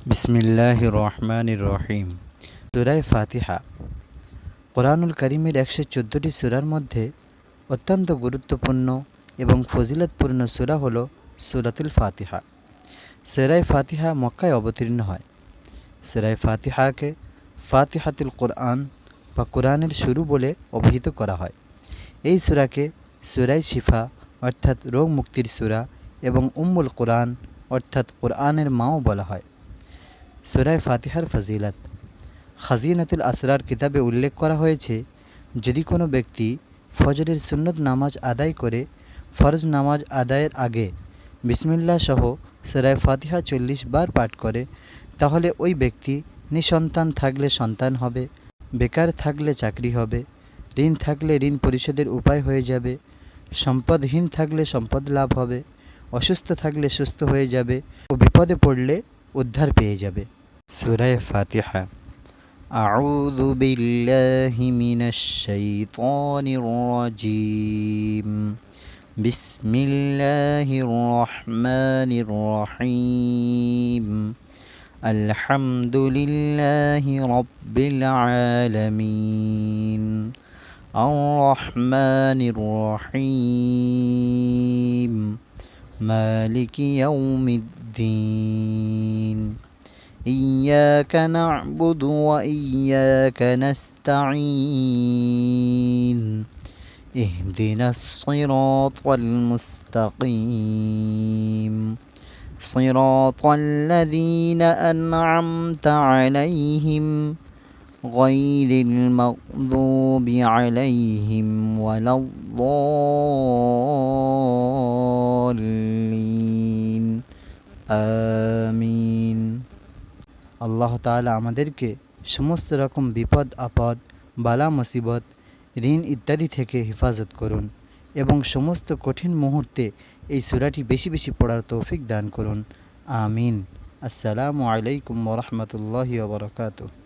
বিসমিল্লাহির রহমানির রহিম। সূরা ফাতিহা কোরআনুল কারীমের ১১৪টি সূরার মধ্যে অত্যন্ত গুরুত্বপূর্ণ এবং ফজিলতপূর্ণ সূরা হলো সূরাতুল ফাতিহা। সূরা ফাতিহা মক্কায় অবতীর্ণ হয়। সূরা ফাতিহাকে ফাতিহাতুল কোরআন বা কোরআনের শুরু বলে অভিহিত করা হয়। এই সূরাকে সূরা শিফা অর্থাৎ রোগ মুক্তির সূরা এবং উম্মুল কোরআন অর্থাৎ কোরআনের মাও বলা হয়। সূরা ফাতিহার ফজিলত খাজিনাতুল আসরার কিতাবে উল্লেখ করা হয়েছে, যদি কোনো ব্যক্তি ফজরের সুন্নত নামাজ আদায় করে ফরজ নামাজ আদায়ের আগে বিসমিল্লাহ সহ সূরা ফাতিহা ৪০ বার পাঠ করে, তাহলে ওই ব্যক্তি নিঃসন্তান থাকলে সন্তান হবে, বেকার থাকলে চাকরি হবে, ঋণ থাকলে ঋণ পরিশোধের উপায় হয়ে যাবে, সম্পদহীন থাকলে সম্পদ লাভ হবে, অসুস্থ থাকলে সুস্থ হয়ে যাবে ও বিপদে পড়লে উদ্ধার পেয়ে যাবে। সূরা ফাতিহা। আউযু বিল্লাহি মিনাশ শাইতানির রাজীম। বিসমিল্লাহির রহমানির রহিম। আলহামদুলিল্লাহি রাব্বিল আলামিন। আর রহমানির রহিম। মালিকি ইয়াউমিদ্দিন। إياك نعبد وإياك نستعين اهدنا الصراط المستقيم صراط الذين أنعمت عليهم غير المغضوب عليهم ولا الضالين آمين। আল্লাহ তাআলা আমাদেরকে সমস্ত রকম বিপদ আপদ, বালা মুসিবত, ঋণ ইত্যাদি থেকে হেফাজত করুন এবং সমস্ত কঠিন মুহূর্তে এই সূরাটি বেশি বেশি পড়ার তৌফিক দান করুন। আমিন। আসসালামু আলাইকুম ওয়া রাহমাতুল্লাহি ওয়া বারাকাতুহু।